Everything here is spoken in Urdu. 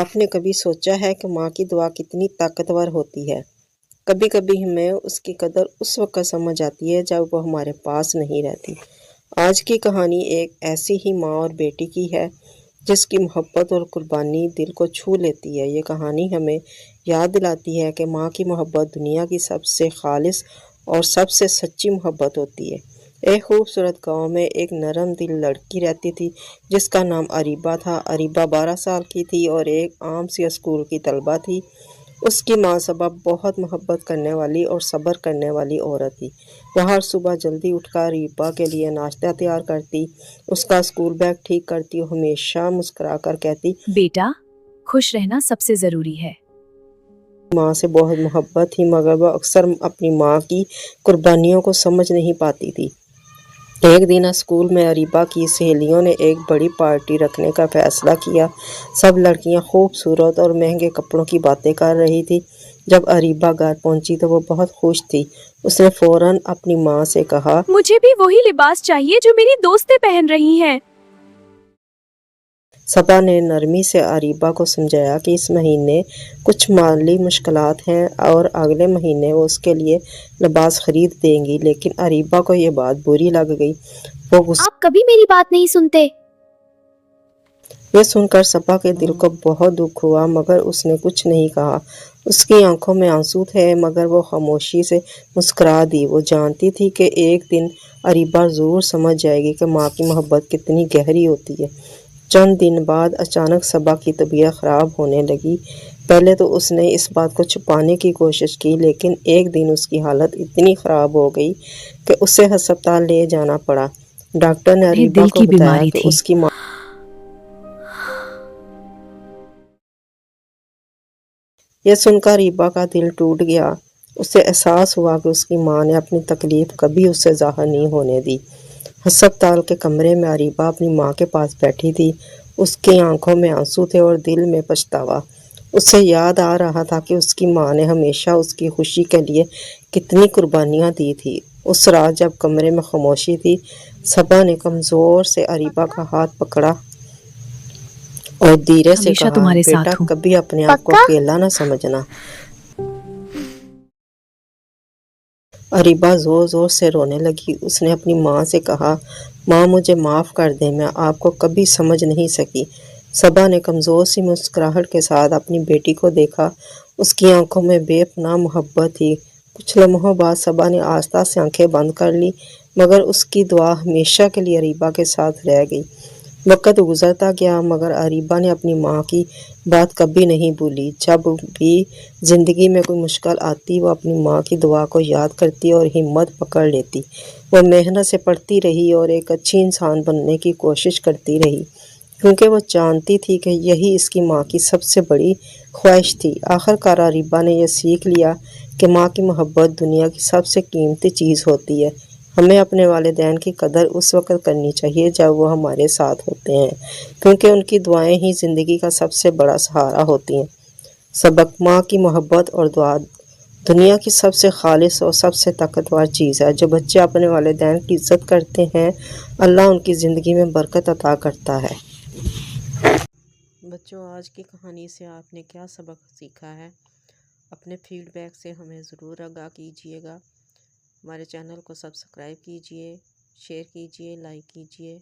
آپ نے کبھی سوچا ہے کہ ماں کی دعا کتنی طاقتور ہوتی ہے؟ کبھی کبھی ہمیں اس کی قدر اس وقت سمجھ آتی ہے جب وہ ہمارے پاس نہیں رہتی۔ آج کی کہانی ایک ایسی ہی ماں اور بیٹی کی ہے جس کی محبت اور قربانی دل کو چھو لیتی ہے۔ یہ کہانی ہمیں یاد دلاتی ہے کہ ماں کی محبت دنیا کی سب سے خالص اور سب سے سچی محبت ہوتی ہے۔ ایک خوبصورت گاؤں میں ایک نرم دل لڑکی رہتی تھی جس کا نام اریبہ تھا۔ اریبہ 12 سال کی تھی اور ایک عام سی اسکول کی طالبہ تھی۔ اس کی ماں صبا بہت محبت کرنے والی اور صبر کرنے والی عورت تھی۔ وہ ہر صبح جلدی اٹھ کر اریبہ کے لیے ناشتہ تیار کرتی، اس کا اسکول بیگ ٹھیک کرتی اور ہمیشہ مسکرا کر کہتی، بیٹا خوش رہنا سب سے ضروری ہے۔ ماں سے بہت محبت تھی مگر وہ اکثر اپنی ماں کی قربانیوں کو سمجھ نہیں پاتی تھی۔ ایک دن اسکول میں اریبہ کی سہیلیوں نے ایک بڑی پارٹی رکھنے کا فیصلہ کیا۔ سب لڑکیاں خوبصورت اور مہنگے کپڑوں کی باتیں کر رہی تھی۔ جب اریبہ گھر پہنچی تو وہ بہت خوش تھی۔ اس نے فوراً اپنی ماں سے کہا، مجھے بھی وہی لباس چاہیے جو میری دوستیں پہن رہی ہیں۔ صبا نے نرمی سے اریبہ کو سمجھایا کہ اس مہینے کچھ مالی مشکلات ہیں اور اگلے مہینے وہ اس کے لیے لباس خرید دیں گی، لیکن اریبہ کو یہ بات بری لگ گئی۔ وہ غصے آپ کبھی میری بات نہیں سنتے۔ یہ سن کر صبا کے دل کو بہت دکھ ہوا مگر اس نے کچھ نہیں کہا۔ اس کی آنکھوں میں آنسو تھے مگر وہ خاموشی سے مسکرا دی۔ وہ جانتی تھی کہ ایک دن اریبہ ضرور سمجھ جائے گی کہ ماں کی محبت کتنی گہری ہوتی ہے۔ چند دن بعد اچانک صبا کی طبیعت خراب ہونے لگی۔ پہلے تو اس نے اس بات کو چھپانے کی کوشش کی لیکن ایک دن اس کی حالت اتنی خراب ہو گئی کہ اسے ہسپتال لے جانا پڑا۔ ڈاکٹر نے اریبہ دل کو کی بتایا بیماری کہ تھی۔ اس کی ماں یہ سن کر اریبہ کا دل ٹوٹ گیا۔ اسے احساس ہوا کہ اس کی ماں نے اپنی تکلیف کبھی اس سے ظاہر نہیں ہونے دی۔ ہسپتال کے کمرے میں اریبہ اپنی ماں کے پاس بیٹھی تھی۔ اس کی آنکھوں میں آنسو تھے اور دل میں پچھتاوا۔ اسے یاد آ رہا تھا کہ اس کی ماں نے ہمیشہ اس کی خوشی کے لیے کتنی قربانیاں دی تھی۔ اس رات جب کمرے میں خاموشی تھی، صبا نے کمزور سے اریبہ کا ہاتھ پکڑا اور دھیرے سے ہمیشہ کہا، تمہارے بیٹا ساتھ ہوں۔ کبھی اپنے آپ کو اکیلا نہ سمجھنا۔ اریبہ زور زور سے رونے لگی۔ اس نے اپنی ماں سے کہا، ماں مجھے معاف کر دیں، میں آپ کو کبھی سمجھ نہیں سکی۔ صبا نے کمزور سی مسکراہٹ کے ساتھ اپنی بیٹی کو دیکھا۔ اس کی آنکھوں میں بے پناہ محبت تھی۔ کچھ لمحوں بعد صبا نے آہستہ سے آنکھیں بند کر لی مگر اس کی دعا ہمیشہ کے لیے اریبہ کے ساتھ رہ گئی۔ وقت گزرتا گیا مگر اریبہ نے اپنی ماں کی بات کبھی نہیں بھولی۔ جب بھی زندگی میں کوئی مشکل آتی وہ اپنی ماں کی دعا کو یاد کرتی اور ہمت پکڑ لیتی۔ وہ محنت سے پڑھتی رہی اور ایک اچھی انسان بننے کی کوشش کرتی رہی کیونکہ وہ جانتی تھی کہ یہی اس کی ماں کی سب سے بڑی خواہش تھی۔ آخرکار اریبہ نے یہ سیکھ لیا کہ ماں کی محبت دنیا کی سب سے قیمتی چیز ہوتی ہے۔ ہمیں اپنے والدین کی قدر اس وقت کرنی چاہیے جب وہ ہمارے ساتھ ہوتے ہیں کیونکہ ان کی دعائیں ہی زندگی کا سب سے بڑا سہارا ہوتی ہیں۔ سبق: ماں کی محبت اور دعا دنیا کی سب سے خالص اور سب سے طاقتور چیز ہے۔ جو بچے اپنے والدین کی عزت کرتے ہیں اللہ ان کی زندگی میں برکت عطا کرتا ہے۔ بچوں، آج کی کہانی سے آپ نے کیا سبق سیکھا ہے؟ اپنے فیڈ بیک سے ہمیں ضرور آگاہ کیجیے گا۔ ہمارے چینل کو سبسکرائب کیجیے، شیئر کیجیے، لائک کیجیے۔